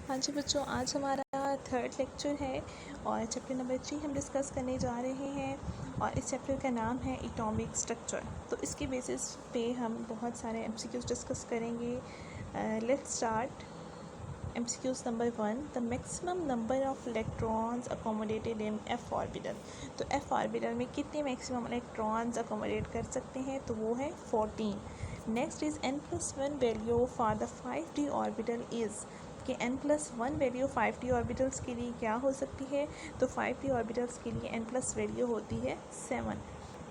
हाँ जी बच्चों, आज हमारा थर्ड लेक्चर है और चैप्टर नंबर 3 हम डिस्कस करने जा रहे हैं और इस चैप्टर का नाम है एटॉमिक स्ट्रक्चर। तो इसके बेसिस पे हम बहुत सारे एमसीक्यूज डिस्कस करेंगे। Let's start. MCQs number 1, the maximum number of electrons accommodated in F orbital. तो एफ ऑर्बिटल में कितने मैक्सिमम इलेक्ट्रॉन्स अकोमोडेट कर सकते हैं? तो वो है 14। Next is n+1 value for the 5d orbital is कि n+1 वैल्यू 5d ऑर्बिटल्स के लिए क्या हो सकती है? तो 5d ऑर्बिटल्स के लिए n+ वैल्यू होती है 7।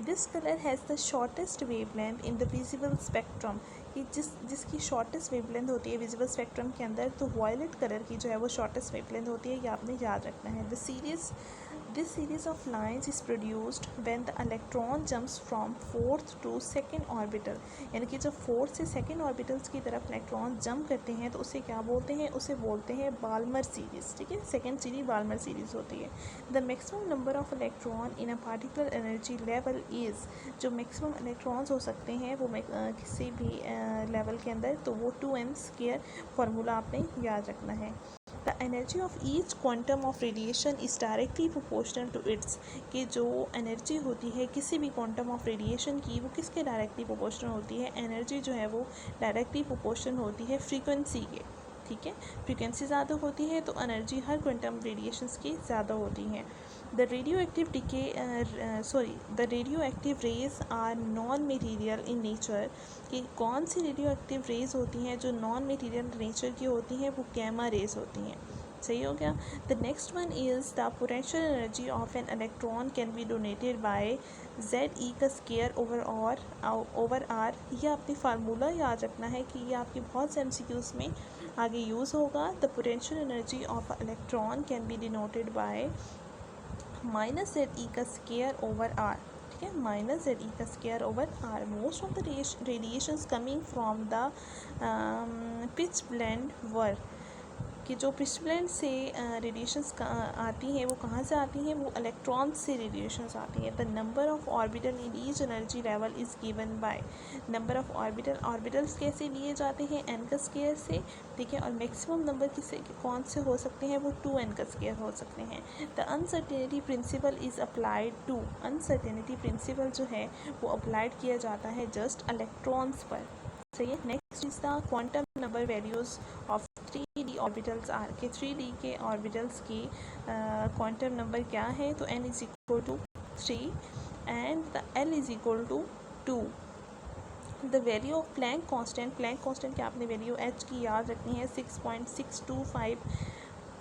This colour has the shortest wavelength in the visible spectrum. कि जिसकी शॉर्टेस्ट वेवलेंथ होती है विजिबल स्पेक्ट्रम के अंदर, तो वॉयलेट कलर की जो है वो शॉर्टेस्ट वेवलेंथ होती है। ये आपने याद रखना है। This series of lines is produced when the electron jumps from fourth to second orbital. यानी कि जब फोर्थ से सेकेंड ऑर्बिटल्स की तरफ इलेक्ट्रॉन जंप करते हैं तो उसे क्या बोलते हैं? उसे बोलते हैं बाल्मर सीरीज। ठीक है, सेकेंड सीरीज बाल्मर सीरीज होती है। The maximum number of electron in a particular energy level is, जो मैक्सिमम इलेक्ट्रॉन्स हो सकते हैं वो किसी भी लेवल के अंदर, तो वो 2m²। फार्मूला आपने याद रखना है। The energy of each quantum of radiation is directly proportional to its. कि जो एनर्जी होती है किसी भी क्वांटम ऑफ रेडिएशन की, वो किसके डायरेक्टली प्रोपोर्शनल होती है? एनर्जी जो है वो डायरेक्टली प्रोपोर्शनल होती है फ्रीक्वेंसी के। ठीक है, फ्रीक्वेंसी ज़्यादा होती है तो एनर्जी हर क्वांटम रेडिएशंस की ज़्यादा होती है। The radioactive rays are non material in nature. कि कौन सी रेडियो एक्टिव रेज होती हैं जो नॉन मटेरियल नेचर की होती हैं? वो गैमा रेज होती हैं। सही हो गया। The next one is the potential energy of an electron can B donated bye ZE का स्केयर ओवर आर। ये आपने फार्मूला याद रखना है कि ये आपके बहुत से MCQs में आगे यूज़ होगा। The potential energy of electron can be denoted by -ZE का स्केयर ओवर आर। ठीक है, -ZE का square over R. Most of the radiations coming from the pitchblende ore. कि जो पिच ब्लेंड से रेडिएशंस आती हैं वो कहाँ से आती हैं? वो इलेक्ट्रॉन से रेडिएशंस आती हैं। The number of orbital in each energy level is given by. Number of orbitals कैसे लिए जाते हैं? n का स्केयर से। ठीक है, और मैक्सिमम नंबर किसे कौन से हो सकते हैं? वो 2n का स्केयर हो सकते हैं। The uncertainty principle is applied to. Uncertainty principle जो है वो अप्लाइड किया जाता है जस्ट इलेक्ट्रॉन्स पर। सही है। Next is the quantum number values of 3D orbitals are. के 3D के ऑर्बिटल्स की क्वांटम नंबर क्या है? तो n is equal to 3 and the l is equal to 2। The value of Planck constant की आपने वैल्यू h की याद रखनी है 6.625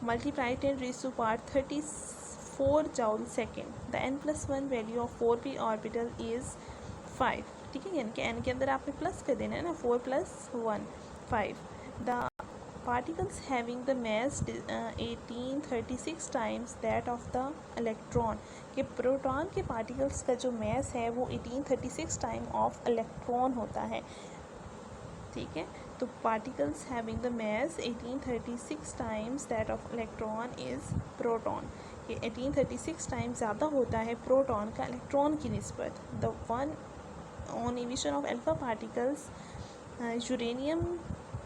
multiply 10⁻34 joule second. The n+1 value of 4p orbital is 5। ठीक है, यानी कि n के अंदर आपने प्लस कर देना है ना, 4 + 1 5। The particles having the mass 1836 times that of the electron। कि प्रोटॉन के पार्टिकल्स का जो mass है वो 1836 टाइम ऑफ इलेक्ट्रॉन होता है। ठीक है, तो particles having the mass 1836 times that of electron is proton. ये 1836 टाइम्स ज़्यादा होता है प्रोटॉन का इलेक्ट्रॉन की निस्बत। The one on emission of alpha particles, uranium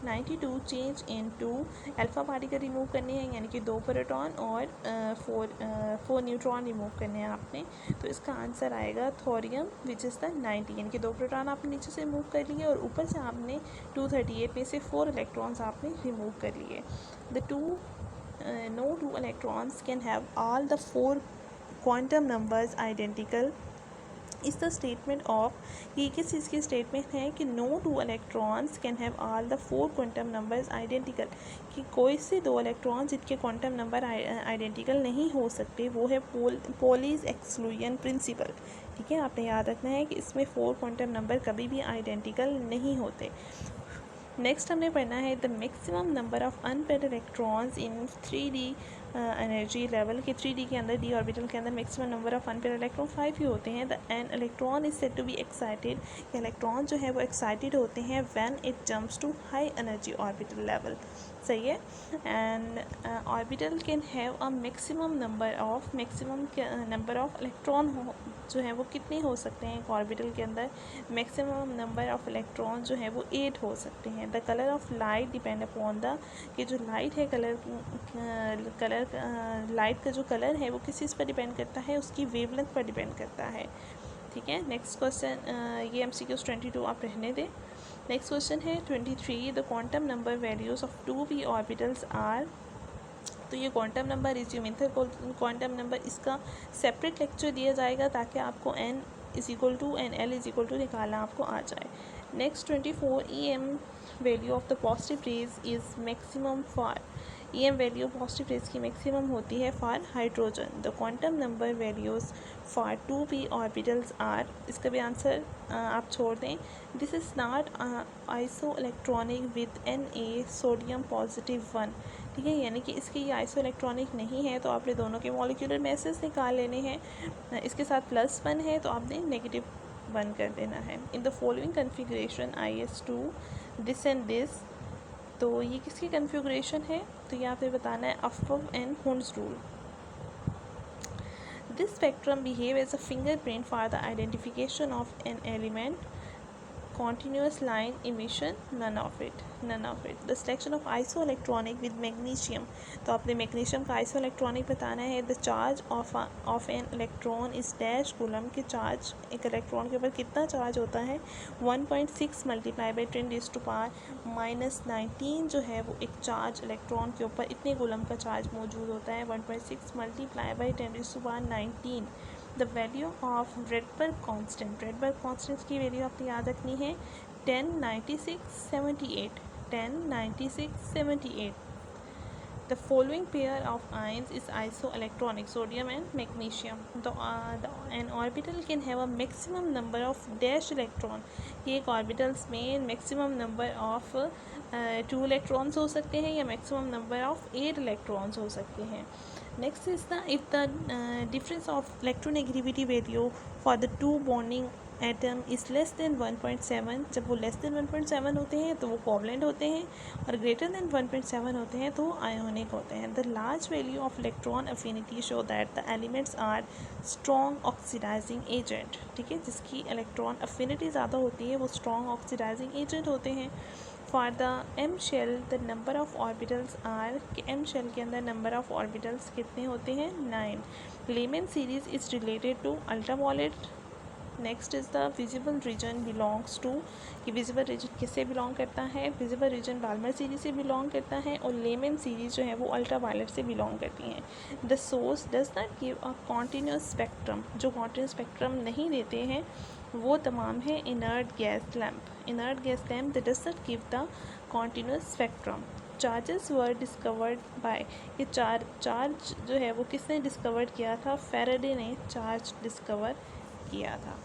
92 change into alpha particle remove करने हैं, यानी कि 2 प्रोटॉन और 4 न्यूट्रॉन रिमूव करने हैं आपने। तो इसका आंसर आएगा थोरियम विच इज़ द 90। यानी कि 2 प्रोटॉन आपने नीचे से रिमूव कर लिए और ऊपर से आपने 238 में से 4 इलेक्ट्रॉन्स आपने रिमूव कर लिए। No two electrons can have all the 4 quantum numbers identical। Is the statement of, ये किस चीज़ की स्टेटमेंट है? कि no 2 electrons can have all the 4 quantum numbers identical. कि कोई से 2 इलेक्ट्रॉन्स जिनके क्वांटम नंबर आइडेंटिकल नहीं हो सकते, वो है पोलीज एक्सक्लूजन प्रिंसिपल। ठीक है, आपने याद रखना है कि इसमें 4 क्वांटम नंबर कभी भी आइडेंटिकल नहीं होते। नेक्स्ट हमने पढ़ना है the maximum number of unpaired electrons in 3D energy level कि 3D के अंदर d ऑर्बिटल के अंदर maximum number of unpair electron 5 ही होते हैं। The an electron is said to be excited, electron जो है वो एक्साइटेड होते हैं when it jumps to high energy orbital level. सही है। And orbital can have a maximum number of electron हो जो है वो कितने हो सकते हैं एक ऑर्बिटल के अंदर, मैक्सिमम नंबर ऑफ इलेक्ट्रॉन जो है वो 8 हो सकते हैं। The colour of light depend upon the, कि जो लाइट है लाइट का जो कलर है वो किस चीज़ पर डिपेंड करता है, उसकी वेवलेंथ पर डिपेंड करता है। ठीक है। नेक्स्ट क्वेश्चन, ये MCQs 22 आप रहने दें। नेक्स्ट क्वेश्चन है 23, the quantum number values of 2p orbitals are. तो ये quantum number azimuthal quantum number, इसका सेपरेट लेक्चर दिया जाएगा ताकि आपको n = and l = निकालना आपको आ जाए। Next 24, EM value of the positive rays is maximum for, EM value positive rays की मैक्सिमम होती है for hydrogen. The quantum number values for 2p orbitals are, इसका भी आंसर आप छोड़ दें। This is not isoelectronic with Na sodium +1। ठीक है, यानी कि इसके ये आइसो इलेक्ट्रॉनिक नहीं है, तो आपने दोनों के मॉलिक्यूलर मैसेज निकाल लेने हैं। इसके साथ +1 है तो आपने -1 कर देना है। In the following configuration IS2 this and this, तो ये किसकी कन्फिग्रेशन है, तो ये आपने बताना है Aufbau and Hund's rule. This spectrum behave as a fingerprint for the identification of an element. Continuous line emission, none of it. The selection of isoelectronic with magnesium, तो आपने मैग्नीशियम का isoelectronic बताना है। The charge of an electron is dash coulomb के charge, एक electron के ऊपर कितना चार्ज होता है 1.6 × 10⁻⁻19 जो है वो एक चार्ज इलेक्ट्रॉन के ऊपर इतने कूलम का चार्ज मौजूद होता है 1.6 × 10⁻19। The value of Rydberg constant, Rydberg constant की वैल्यू आपको याद रखनी है 109678। The following pair of ions is isoelectronic, sodium and magnesium. N orbital can have a maximum number of dash electron, ये एक ऑर्बिटल्स में मैक्सिमम नंबर ऑफ 2 इलेक्ट्रॉन्स हो सकते हैं या मैक्सिमम नंबर ऑफ 8 इलेक्ट्रॉन्स हो सकते हैं। Next is the if the difference of electronegativity value for the 2 bonding atom is less than 1.7, जब वो लेस देन 1.7 होते हैं तो वो कोवलेंट होते हैं, और ग्रेटर देन 1.7 होते हैं तो आयोनिक होते हैं। The large value of electron affinity show that the elements are strong oxidising agent. ठीक है, जिसकी इलेक्ट्रॉन अफिनिटी ज़्यादा होती है वो स्ट्रॉन्ग ऑक्सीडाइजिंग एजेंट होते हैं। For the M shell the number of orbitals are, कि M शेल के अंदर नंबर ऑफ ऑर्बिटल्स कितने होते हैं 9। Lyman series is related to ultraviolet. Next is the visible region belongs to, कि विजिबल रीजन किससे बिलोंग करता है, विजिबल रीजन बाल्मर सीरीज से बिलोंग करता है, और लेमन सीरीज जो है वो अल्ट्रावायलेट से बिलोंग करती हैं। The source does not give a continuous spectrum, जो कॉन्टीन्यूस स्पेक्ट्रम नहीं देते हैं वो तमाम है inert gas lamp. Inert gas lamp that does not give the continuous spectrum. Charges were discovered by, ये चार्ज जो है वो किसने डिस्कवर किया था, फैराडे ने चार्ज डिस्कवर किया था।